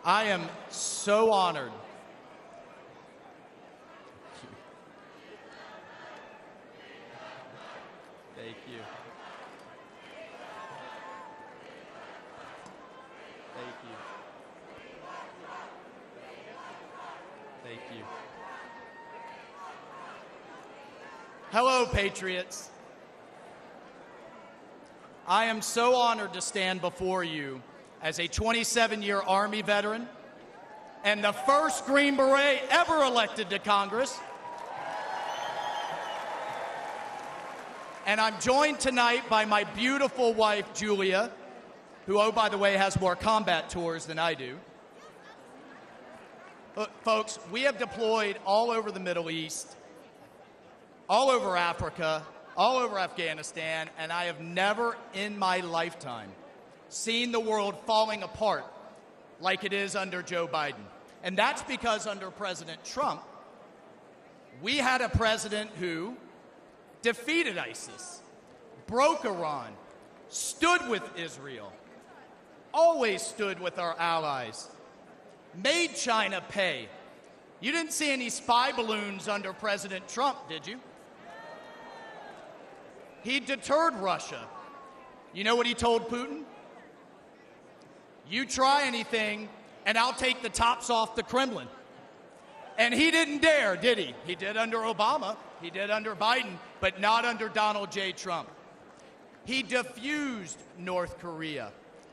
I am so honored. Thank you. Thank you. Thank you. Hello, Patriots. I am so honored to stand before you as a 27-year Army veteran and the first Green Beret ever elected to Congress. And I'm joined tonight by my beautiful wife, Julia, who, oh, by the way, has more combat tours than I do. Look, folks, we have deployed all over the Middle East, all over Africa, all over Afghanistan, and I have never in my lifetime seen the world falling apart like it is under Joe Biden. And that's because under President Trump, we had a president who defeated ISIS, broke Iran, stood with Israel, always stood with our allies, made China pay. You didn't see any spy balloons under President Trump, did you? He deterred Russia. You know what he told Putin? You try anything, and I'll take the tops off the Kremlin. And he didn't dare, did he? He did under Obama, he did under Biden, but not under Donald J. Trump. He defused North Korea.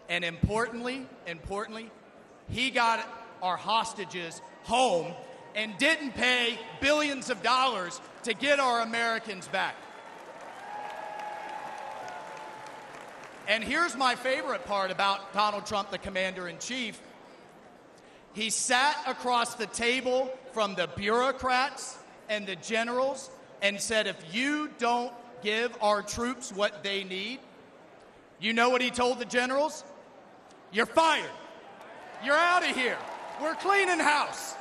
And importantly, he got our hostages home and didn't pay billions of dollars to get our Americans back. And here's my favorite part about Donald Trump, the commander-in-chief. He sat across the table from the bureaucrats and the generals and said, if you don't give our troops what they need, you know what he told the generals? You're fired. You're out of here. We're cleaning house.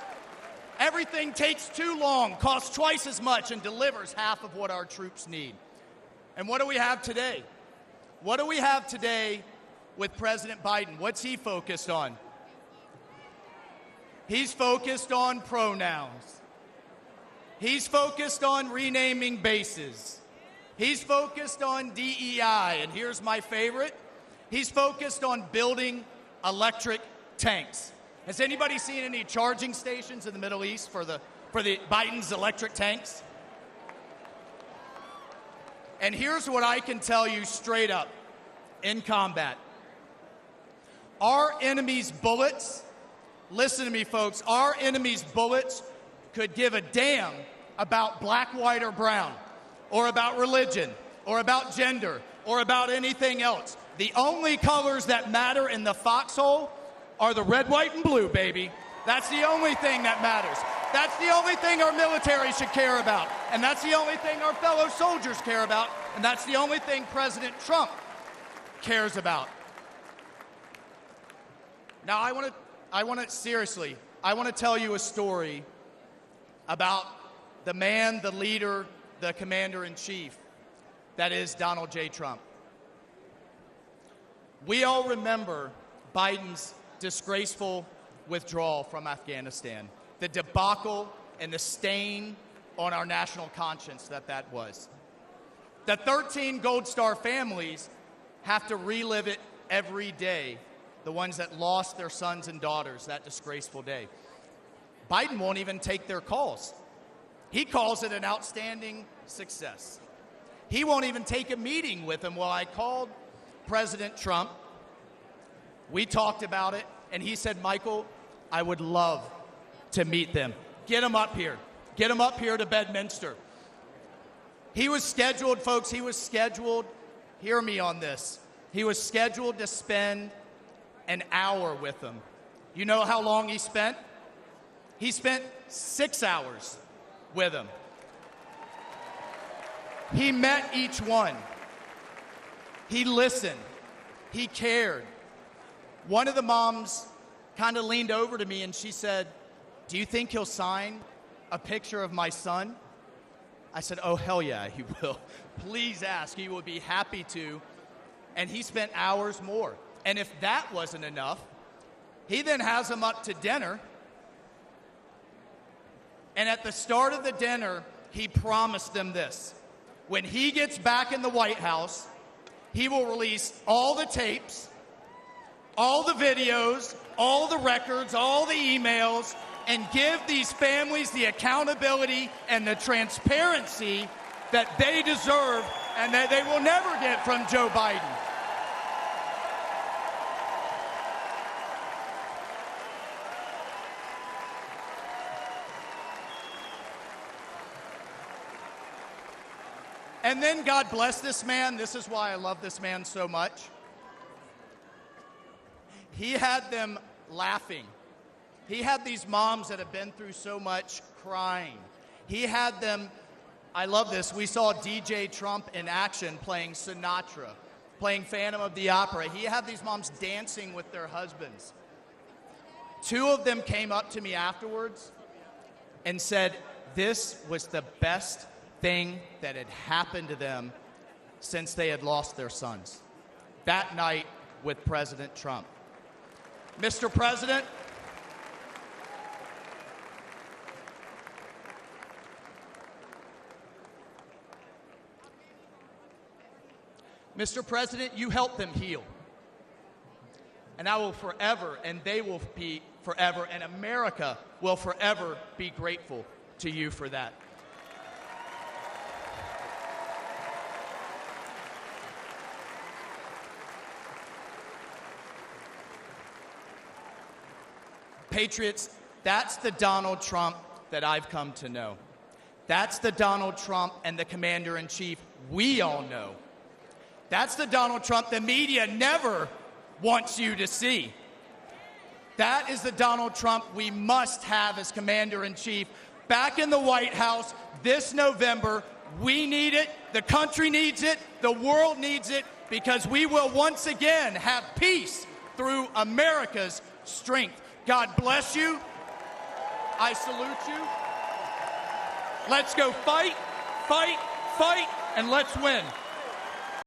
Everything takes too long, costs twice as much, and delivers half of what our troops need. And what do we have today? What do we have today with President Biden? What's he focused on? He's focused on pronouns. He's focused on renaming bases. He's focused on DEI. And here's my favorite. He's focused on building electric tanks. Has anybody seen any charging stations in the Middle East for the Biden's electric tanks? And here's what I can tell you straight up in combat. Our enemy's bullets, listen to me, folks, our enemy's bullets could give a damn about black, white, or brown, or about religion, or about gender, or about anything else. The only colors that matter in the foxhole are the red, white, and blue, baby. That's the only thing that matters. That's the only thing our military should care about. And that's the only thing our fellow soldiers care about. And that's the only thing President Trump cares about. Now, I want to tell you a story about the man, the leader, the commander-in-chief, that is Donald J. Trump. We all remember Biden's disgraceful withdrawal from Afghanistan, the debacle and the stain on our national conscience that was. The 13 Gold Star families have to relive it every day, the ones that lost their sons and daughters that disgraceful day. Biden won't even take their calls. He calls it an outstanding success. He won't even take a meeting with them. Well, I called President Trump. We talked about it, and he said, Michael, I would love to meet them. Get them up here. Get them up here to Bedminster. He was scheduled, folks, hear me on this. He was scheduled to spend an hour with them. You know how long he spent? He spent 6 hours with them. He met each one. He listened. He cared. One of the moms kind of leaned over to me and she said, do you think he'll sign a picture of my son? I said, oh, hell yeah, he will. Please ask. He would be happy to. And he spent hours more. And if that wasn't enough, He then has them up to dinner. And at the start of the dinner, he promised them this. When he gets back in the White House, he will release all the tapes, all the videos, all the records, all the emails, and give these families the accountability and the transparency that they deserve and that they will never get from Joe Biden. And then God bless this man. This is why I love this man so much. He had them laughing. He had these moms that have been through so much crying. He had them, I love this, we saw DJ Trump in action playing Sinatra, playing Phantom of the Opera. He had these moms dancing with their husbands. 2 of them came up to me afterwards and said, this was the best thing that had happened to them since they had lost their sons. That night with President Trump. Mr. President, you helped them heal. And I will forever, and they will be forever, and America will forever be grateful to you for that. Patriots, that's the Donald Trump that I've come to know. That's the Donald Trump and the commander-in-chief we all know. That's the Donald Trump the media never wants you to see. That is the Donald Trump we must have as commander-in-chief back in the White House this November. We need it. The country needs it. The world needs it, because we will once again have peace through America's strength. God bless you. I salute you. Let's go fight, fight, fight, and let's win.